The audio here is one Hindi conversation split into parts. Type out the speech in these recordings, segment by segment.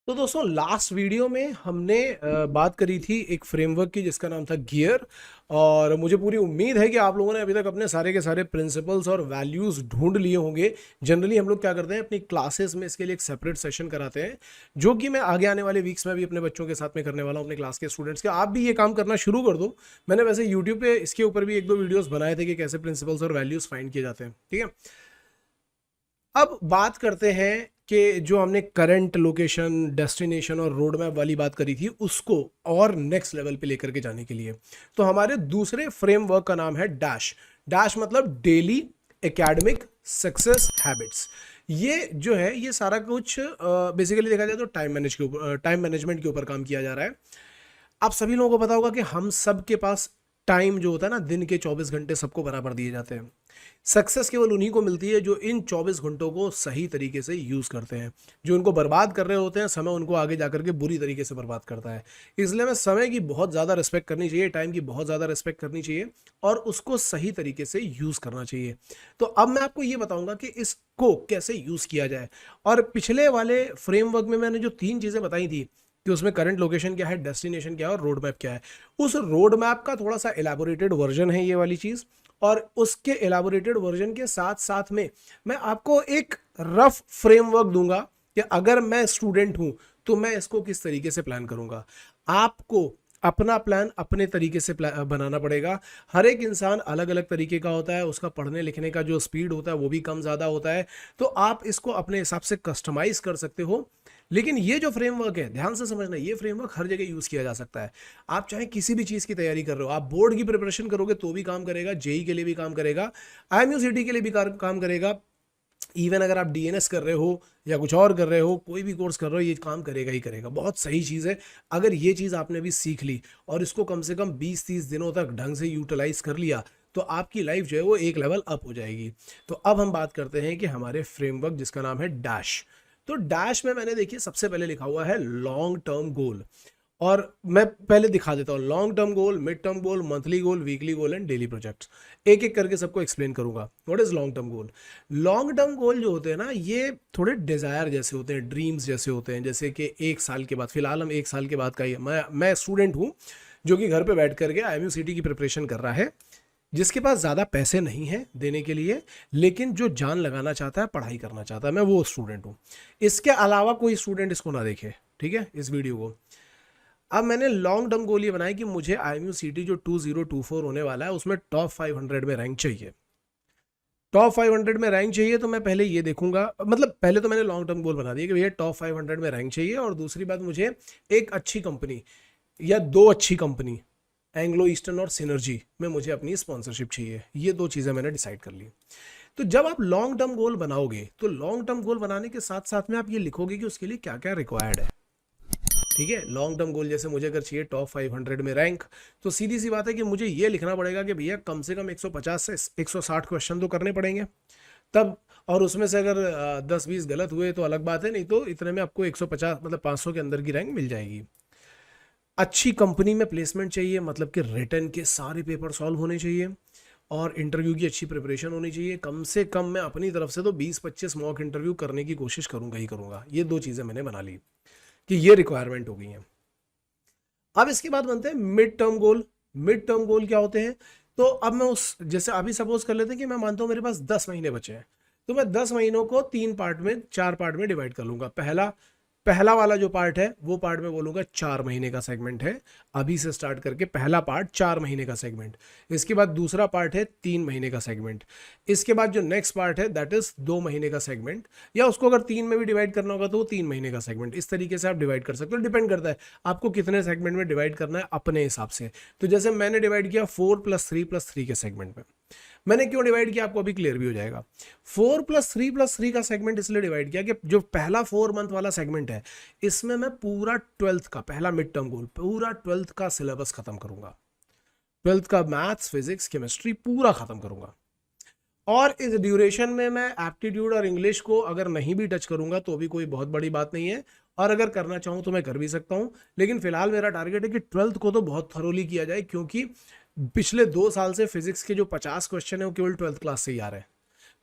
तो दोस्तों लास्ट वीडियो में हमने बात करी थी एक फ्रेमवर्क की जिसका नाम था गियर। और मुझे पूरी उम्मीद है कि आप लोगों ने अभी तक अपने सारे के सारे प्रिंसिपल्स और वैल्यूज़ ढूंढ लिए होंगे। जनरली हम लोग क्या करते हैं, अपनी क्लासेस में इसके लिए एक सेपरेट सेशन कराते हैं, जो कि मैं आगे आने वाले वीक्स में भी अपने बच्चों के साथ में करने वाला हूँ, अपने क्लास के स्टूडेंट्स के। आप भी ये काम करना शुरू कर दो। मैंने वैसे यूट्यूब पे इसके ऊपर भी एक दो वीडियोज़ बनाए थे कि कैसे प्रिंसिपल्स और वैल्यूज़ फाइंड किए जाते हैं। ठीक है, अब बात करते हैं कि जो हमने करंट लोकेशन, डेस्टिनेशन और रोड मैप वाली बात करी थी, उसको और नेक्स्ट लेवल पे लेकर के जाने के लिए तो हमारे दूसरे फ्रेमवर्क का नाम है डैश। डैश मतलब डेली एकेडमिक सक्सेस हैबिट्स। ये जो है, ये सारा कुछ बेसिकली देखा जाए तो टाइम मैनेजमेंट के ऊपर काम किया जा रहा है। आप सभी लोगों को पता होगा कि हम सब के पास टाइम जो होता है ना, दिन के 24 घंटे सबको बराबर दिए जाते हैं। सक्सेस केवल उन्हीं को मिलती है जो इन 24 घंटों को सही तरीके से यूज़ करते हैं। जो उनको बर्बाद कर रहे होते हैं, समय उनको आगे जाकर के बुरी तरीके से बर्बाद करता है। इसलिए हमें समय की बहुत ज़्यादा रिस्पेक्ट करनी चाहिए, टाइम की बहुत ज़्यादा रिस्पेक्ट करनी चाहिए और उसको सही तरीके से यूज़ करना चाहिए। तो अब मैं आपको ये बताऊंगा कि इसको कैसे यूज़ किया जाए। और पिछले वाले फ्रेमवर्क में मैंने जो 3 चीज़ें बताई थी कि उसमें करंट लोकेशन क्या है, डेस्टिनेशन क्या है और रोड मैप क्या है, उस रोड मैप का थोड़ा सा एलैबोरेटेड वर्जन है ये वाली चीज़। और उसके एलैबोरेटेड वर्जन के साथ साथ में मैं आपको एक रफ फ्रेमवर्क दूंगा कि अगर मैं स्टूडेंट हूं तो मैं इसको किस तरीके से प्लान करूंगा। आपको अपना प्लान अपने तरीके से बनाना पड़ेगा। हर एक इंसान अलग अलग तरीके का होता है, उसका पढ़ने लिखने का जो स्पीड होता है वो भी कम ज़्यादा होता है। तो आप इसको अपने हिसाब से कस्टमाइज कर सकते हो। लेकिन ये जो फ्रेमवर्क है, ध्यान से समझना, ये फ्रेमवर्क हर जगह यूज़ किया जा सकता है। आप चाहे किसी भी चीज़ की तैयारी कर रहे हो, आप बोर्ड की प्रिपरेशन करोगे तो भी काम करेगा, जेई के लिए भी काम करेगा, IMUCT के लिए भी काम करेगा। इवन अगर आप डीएनएस कर रहे हो या कुछ और कर रहे हो, कोई भी कोर्स कर रहे हो, ये काम करेगा ही करेगा। बहुत सही चीज़ है। अगर ये चीज़ आपने भी सीख ली और इसको कम से कम 20-30 दिनों तक ढंग से यूटिलाइज कर लिया तो आपकी लाइफ जो है वो एक लेवल अप हो जाएगी। तो अब हम बात करते हैं कि हमारे फ्रेमवर्क जिसका नाम है डैश। तो डैश में मैंने, देखिए, सबसे पहले लिखा हुआ है लॉन्ग टर्म गोल। और मैं पहले दिखा देता हूँ long term goal, mid term goal, monthly goal, weekly goal and daily projects. एक एक करके सबको एक्सप्लेन करूंगा। What is long term goal? Long term goal जो होते हैं ना, ये थोड़े डिजायर जैसे होते हैं, ड्रीम्स जैसे होते हैं। जैसे कि 1 साल के बाद, फिलहाल हम 1 साल के बाद का ही, मैं स्टूडेंट हूँ जो कि घर पे बैठ करके IMUCT की प्रिपरेशन कर रहा है, जिसके पास ज़्यादा पैसे नहीं हैं देने के लिए, लेकिन जो जान लगाना चाहता है, पढ़ाई करना चाहता है, मैं वो स्टूडेंट हूँ। इसके अलावा कोई स्टूडेंट इसको ना देखे, ठीक है, इस वीडियो को। अब मैंने लॉन्ग टर्म गोल ये बनाया कि मुझे IMUCT जो 2024 होने वाला है उसमें टॉप 500 में रैंक चाहिए। टॉप 500 में रैंक चाहिए तो मैं पहले ये देखूंगा, मतलब पहले तो मैंने लॉन्ग टर्म गोल बना दिया कि भैया टॉप 500 में रैंक चाहिए। और दूसरी बात, मुझे एक अच्छी कंपनी या 2 अच्छी कंपनी, एंग्लो ईस्टर्न और सिनर्जी में मुझे अपनी स्पॉन्सरशिप चाहिए। ये 2 चीज़ें मैंने डिसाइड कर ली। तो जब आप लॉन्ग टर्म गोल बनाओगे तो लॉन्ग टर्म गोल बनाने के साथ साथ में आप ये लिखोगे कि उसके लिए क्या क्या रिक्वायर्ड है। ठीक है, लॉन्ग टर्म गोल जैसे मुझे अगर चाहिए टॉप 500 में रैंक, तो सीधी सी बात है कि मुझे ये लिखना पड़ेगा कि भैया कम से कम 150 से 160 क्वेश्चन तो करने पड़ेंगे तब। और उसमें से अगर 10-20 गलत हुए तो अलग बात है, नहीं तो इतने में आपको 150 मतलब 500 के अंदर की रैंक मिल जाएगी। अच्छी कंपनी में प्लेसमेंट चाहिए, मतलब कि रिटर्न के सारे पेपर सॉल्व होने चाहिए और इंटरव्यू की अच्छी प्रिपरेशन होनी चाहिए। कम से कम मैं अपनी तरफ से तो 20-25 मॉक इंटरव्यू करने की कोशिश करूंगा ही करूंगा। ये 2 चीज़ें मैंने बना ली कि ये रिक्वायरमेंट हो गई है। अब इसके बाद बनते हैं mid term goal. Mid term goal क्या होते हैं? तो अब मैं उस, जैसे अभी सपोज कर लेते हैं कि मैं मानता हूं मेरे पास 10 महीने बचे हैं, तो मैं 10 महीनों को 3 पार्ट में, 4 पार्ट में डिवाइड कर लूंगा। पहला पहला वाला जो पार्ट है वो पार्ट में बोलूंगा 4 महीने का सेगमेंट है। अभी से स्टार्ट करके पहला पार्ट 4 महीने का सेगमेंट। इसके बाद दूसरा पार्ट है 3 महीने का सेगमेंट। इसके बाद जो नेक्स्ट पार्ट है दैट इज 2 महीने का सेगमेंट, या उसको अगर 3 में भी डिवाइड करना होगा तो वो 3 महीने का सेगमेंट। इस तरीके से आप डिवाइड कर सकते हो। डिपेंड करता है आपको कितने सेगमेंट में डिवाइड करना है अपने हिसाब से। तो जैसे मैंने डिवाइड किया 4+3+3 के सेगमेंट में। मैंने क्यों डिवाइड किया आपको अभी क्लियर भी हो जाएगा। 4+3+3 का सेगमेंट इसलिए डिवाइड किया कि जो पहला 4 मंथ वाला सेगमेंट है, इसमें मैं पूरा 12th का, पहला मिड टर्म गोल, पूरा 12th का सिलेबस खत्म करूंगा। 12th का मैथ्स, फिजिक्स, केमिस्ट्री पूरा खत्म करूंगा। और इस ड्यूरेशन में मैं एप्टीट्यूड और इंग्लिश को अगर नहीं भी टच करूंगा तो भी कोई बहुत बड़ी बात नहीं है, और अगर करना चाहूं तो मैं कर भी सकता हूं। लेकिन फिलहाल मेरा टारगेट है कि 12th को तो बहुत थरोली किया जाए, क्योंकि पिछले 2 साल से फिजिक्स के जो 50 क्वेश्चन है वो केवल 12th क्लास से ही आ रहे हैं।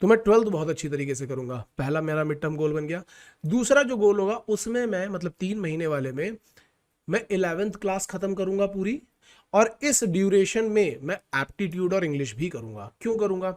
तो मैं 12th बहुत अच्छी तरीके से करूंगा। पहला मेरा मिड टर्म गोल बन गया। दूसरा जो गोल होगा उसमें मैं मतलब 3 महीने वाले में मैं 11th क्लास खत्म करूंगा पूरी, और इस ड्यूरेशन में मैं एप्टीट्यूड और इंग्लिश भी करूंगा। क्यों करूंगा?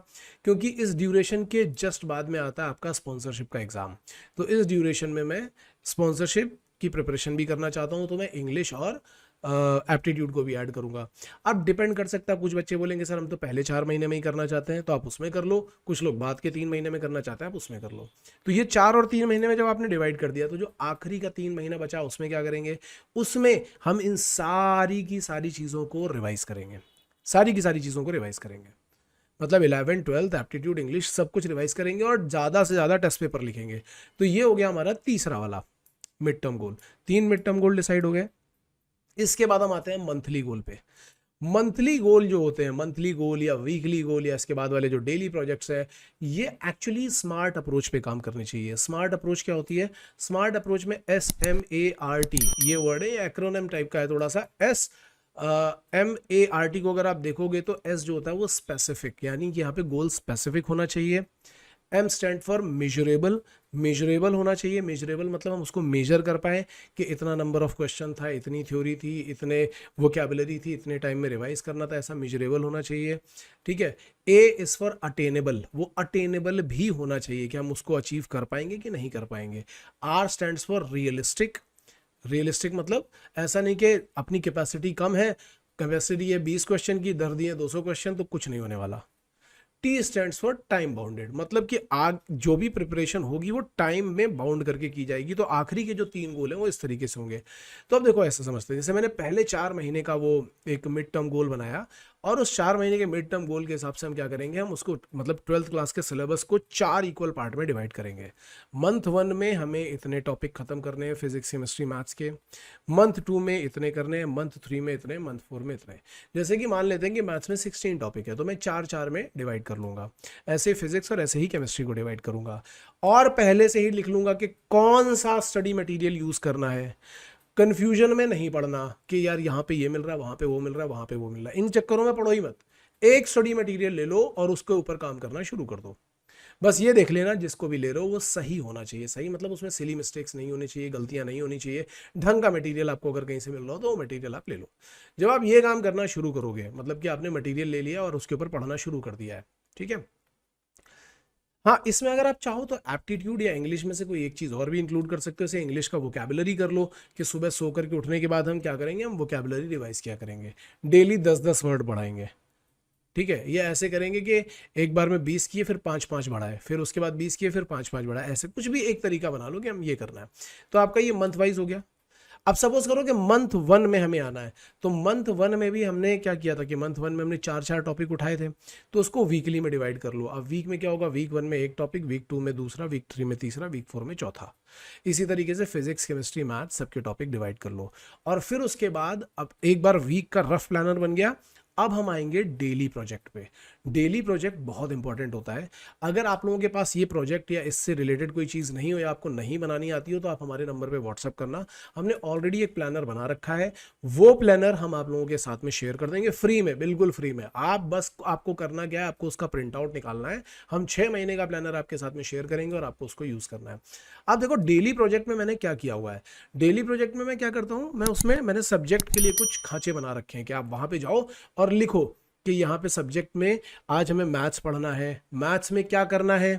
क्योंकि इस ड्यूरेशन के जस्ट बाद में आता है आपका स्पॉन्सरशिप का एग्जाम। तो इस ड्यूरेशन में मैं स्पॉन्सरशिप की प्रिपरेशन भी करना चाहता हूं, तो मैं इंग्लिश और एप्टीट्यूड को भी ऐड करूंगा। अब डिपेंड कर सकता है, कुछ बच्चे बोलेंगे सर हम तो पहले 4 महीने में ही करना चाहते हैं, तो आप उसमें कर लो। कुछ लोग बाद के 3 महीने में करना चाहते हैं, आप उसमें कर लो। तो ये 4 और 3 महीने में जब आपने डिवाइड कर दिया, तो जो आखिरी का 3 महीना बचा उसमें क्या करेंगे? उसमें हम इन सारी की सारी चीज़ों को रिवाइज करेंगे, सारी की सारी चीज़ों को रिवाइज करेंगे। मतलब 11th 12th एप्टीट्यूड इंग्लिश सब कुछ रिवाइज करेंगे और ज़्यादा से ज़्यादा टेस्ट पेपर लिखेंगे। तो ये हो गया हमारा तीसरा वाला mid term goal. 3 mid term goal decide हो गए। इसके बाद हम आते हैं मंथली गोल पे। मंथली गोल जो होते हैं, मंथली गोल या वीकली गोल या इसके बाद वाले जो डेली प्रोजेक्ट्स है, ये एक्चुअली स्मार्ट अप्रोच पे काम करने चाहिए। स्मार्ट अप्रोच क्या होती है? स्मार्ट अप्रोच में SMART ये वर्ड है, एक्रोनिम टाइप का है थोड़ा सा। MART को अगर आप देखोगे तो S जो होता है वो स्पेसिफिक, यानी कि यहाँ पे गोल स्पेसिफिक होना चाहिए। M stand for measurable, measurable होना चाहिए। मेजरेबल मतलब हम उसको मेजर कर पाए कि इतना नंबर ऑफ क्वेश्चन था, इतनी थ्योरी थी, इतने वोकैबुलरी थी, इतने टाइम में रिवाइज करना था, ऐसा मेजरेबल होना चाहिए। ठीक है। A इज फॉर अटेनेबल, वो अटेनेबल भी होना चाहिए कि हम उसको अचीव कर पाएंगे कि नहीं कर पाएंगे। R stands for realistic, realistic मतलब ऐसा नहीं कि अपनी कैपेसिटी कम है, कैपेसिटी है 20 क्वेश्चन की, दर दिए 200 क्वेश्चन, तो कुछ नहीं होने वाला। T stands for time bounded, मतलब कि आग जो भी प्रिपरेशन होगी वो टाइम में बाउंड करके की जाएगी। तो आखिरी के जो 3 गोल हैं वो इस तरीके से होंगे। तो अब देखो ऐसा समझते हैं, जैसे मैंने पहले 4 महीने का वो एक मिड टर्म गोल बनाया, और उस 4 महीने के मिड टर्म गोल के हिसाब से हम क्या करेंगे, हम उसको मतलब 12th क्लास के सिलेबस को 4 इक्वल पार्ट में डिवाइड करेंगे। मंथ 1 में हमें इतने टॉपिक खत्म करने हैं फिजिक्स केमिस्ट्री मैथ्स के, मंथ 2 में इतने करने हैं, मंथ 3 में इतने, मंथ 4 में इतने। जैसे कि मान लेते हैं कि मैथ्स में 16 टॉपिक है, तो मैं 4 में डिवाइड कर लूंगा। ऐसे फिजिक्स और ऐसे ही केमिस्ट्री को डिवाइड करूंगा, और पहले से ही लिख लूंगा कि कौन सा स्टडी मटेरियल यूज करना है। कंफ्यूजन में नहीं पढ़ना कि यार यहाँ पे ये मिल रहा है, वहां पे वो मिल रहा है, वहां पे वो मिल रहा है, इन चक्करों में पढ़ो ही मत। एक स्टडी मटेरियल ले लो और उसके ऊपर काम करना शुरू कर दो। बस ये देख लेना जिसको भी ले रहे हो वो सही होना चाहिए। सही मतलब उसमें सिली मिस्टेक्स नहीं होनी चाहिए, गलतियां नहीं होनी चाहिए। ढंग का मटेरियल आपको अगर कहीं से मिल रहा हो तो वो मटेरियल आप ले लो। जब आप ये काम करना शुरू करोगे, मतलब कि आपने मटेरियल ले लिया और उसके ऊपर पढ़ना शुरू कर दिया है, ठीक है। हाँ, इसमें अगर आप चाहो तो एप्टीट्यूड या इंग्लिश में से कोई एक चीज़ और भी इंक्लूड कर सकते हो। जैसे इंग्लिश का वोकैबुलरी कर लो कि सुबह सो करके उठने के बाद हम क्या करेंगे, हम वोकैबुलरी रिवाइज क्या करेंगे, डेली 10-10 वर्ड बढ़ाएंगे। ठीक है, ये ऐसे करेंगे कि एक बार में 20 किए, फिर 5-5 बढ़ाए, फिर उसके बाद 20 किए, फिर 5-5 बढ़ाए, ऐसे कुछ भी एक तरीका बना लो कि हम ये करना है। तो आपका ये मंथ वाइज हो गया। अब सपोज करो कि मंथ 1 में हमें आना है, तो मंथ 1 में भी हमने क्या किया था कि मंथ 1 में हमने 4-4 टॉपिक उठाए थे, तो उसको वीकली में डिवाइड कर लो। अब वीक में क्या होगा, वीक 1 में एक टॉपिक, वीक 2 में दूसरा, वीक 3 में तीसरा, वीक 4 में चौथा। इसी तरीके से फिजिक्स केमिस्ट्री मैथ सबके टॉपिक डिवाइड कर लो। और फिर उसके बाद अब एक बार वीक का रफ प्लानर बन गया, अब हम आएंगे डेली प्रोजेक्ट पे। डेली प्रोजेक्ट बहुत इंपॉर्टेंट होता है। अगर आप लोगों के पास ये प्रोजेक्ट या इससे रिलेटेड कोई चीज़ नहीं हो या आपको नहीं बनानी आती हो, तो आप हमारे नंबर पे व्हाट्सअप करना। हमने ऑलरेडी एक प्लानर बना रखा है, वो प्लानर हम आप लोगों के साथ में शेयर कर देंगे फ्री में, बिल्कुल फ्री में। आप बस आपको करना क्या है, आपको उसका प्रिंट आउट निकालना है। हम 6 महीने का प्लानर आपके साथ में शेयर करेंगे और आपको उसको यूज़ करना है। अब देखो डेली प्रोजेक्ट में मैंने क्या किया हुआ है। डेली प्रोजेक्ट में मैं क्या करता हूँ, मैं उसमें मैंने सब्जेक्ट के लिए कुछ खांचे बना रखे हैं कि आप वहाँ पे जाओ और लिखो कि यहाँ पे सब्जेक्ट में आज हमें मैथ्स पढ़ना है। मैथ्स में क्या करना है,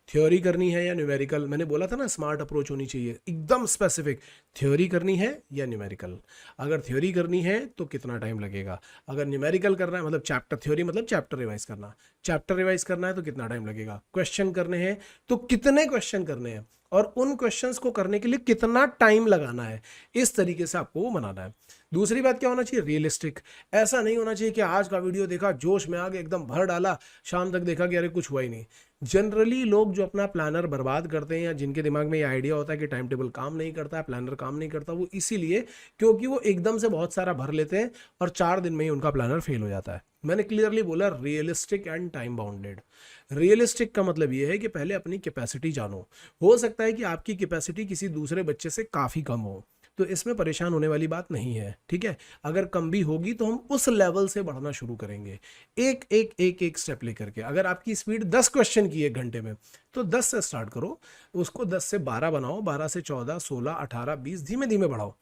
थ्योरी करनी है या न्यूमेरिकल। मैंने बोला था ना स्मार्ट अप्रोच होनी चाहिए, एकदम स्पेसिफिक। थ्योरी करनी है या न्यूमेरिकल। अगर थ्योरी करनी है तो कितना टाइम लगेगा, अगर न्यूमेरिकल करना है मतलब चैप्टर, थ्योरी मतलब चैप्टर रिवाइज करना, चैप्टर रिवाइज करना है तो कितना टाइम लगेगा, क्वेश्चन करने हैं तो कितने क्वेश्चन करने हैं, और उन क्वेश्चंस को करने के लिए कितना टाइम लगाना है। इस तरीके से आपको वो बनाना है। दूसरी बात क्या होना चाहिए, रियलिस्टिक। ऐसा नहीं होना चाहिए कि आज का वीडियो देखा, जोश में आगे एकदम भर डाला, शाम तक देखा कि अरे कुछ हुआ ही नहीं। जनरली लोग जो अपना प्लानर बर्बाद करते हैं या जिनके दिमाग में ये आइडिया होता है कि टाइम टेबल काम नहीं करता है, प्लानर काम नहीं करता, वो इसीलिए क्योंकि वो एकदम से बहुत सारा भर लेते हैं और 4 दिन में ही उनका प्लानर फेल हो जाता है। मैंने क्लियरली बोला realistic and time bounded. Realistic का मतलब ये है कि पहले अपनी कैपेसिटी जानो। हो सकता है कि आपकी कैपेसिटी किसी दूसरे बच्चे से काफ़ी कम हो, तो इसमें परेशान होने वाली बात नहीं है, ठीक है। अगर कम भी होगी तो हम उस लेवल से बढ़ना शुरू करेंगे, एक एक एक एक स्टेप लेकर के। अगर आपकी स्पीड 10 क्वेश्चन की 1 घंटे में, तो 10 से स्टार्ट करो, उसको 10 से 12 बनाओ, 12 से 14, 16, 18, 20, धीमे धीमे बढ़ाओ।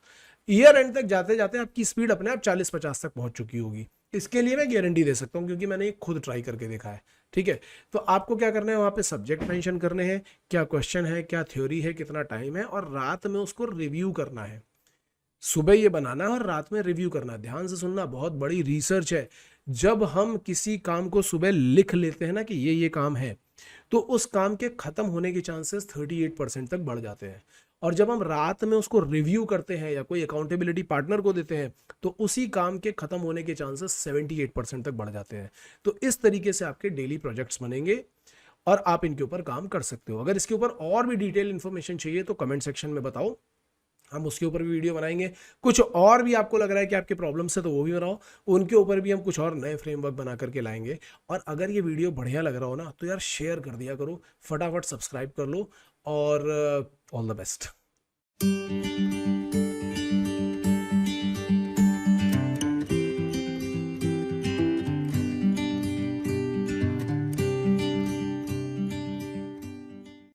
ईयर एंड तक जाते जाते आपकी स्पीड अपने आप 40-50 तक पहुंच चुकी होगी। इसके लिए मैं गारंटी दे सकता हूं, क्योंकि मैंने ये खुद ट्राई करके देखा है, ठीक है। तो आपको क्या करना है, वहां पे सब्जेक्ट मेंशन करने हैं, क्या क्वेश्चन है, क्या थ्योरी है, कितना टाइम है, और रात में उसको रिव्यू करना है। सुबह ये बनाना है और रात में रिव्यू करना है। ध्यान से सुनना, बहुत बड़ी रिसर्च है। जब हम किसी काम को सुबह लिख लेते हैं ना कि ये काम है, तो उस काम के खत्म होने के चांसेस 38% तक बढ़ जाते हैं। और जब हम रात में उसको रिव्यू करते हैं या कोई अकाउंटेबिलिटी पार्टनर को देते हैं, तो उसी काम के खत्म होने के चांसेस 78% तक बढ़ जाते हैं। तो इस तरीके से आपके डेली प्रोजेक्ट्स बनेंगे और आप इनके ऊपर काम कर सकते हो। अगर इसके ऊपर और भी डिटेल इंफॉर्मेशन चाहिए तो कमेंट सेक्शन में बताओ, हम उसके ऊपर भी वीडियो बनाएंगे। कुछ और भी आपको लग रहा है कि आपके प्रॉब्लम्स है तो वो भी बनाओ, उनके ऊपर भी हम कुछ और नए फ्रेमवर्क बना करके लाएंगे। और अगर ये वीडियो बढ़िया लग रहा हो ना, तो यार शेयर कर दिया करो, फटाफट सब्सक्राइब कर लो, और ऑल द बेस्ट।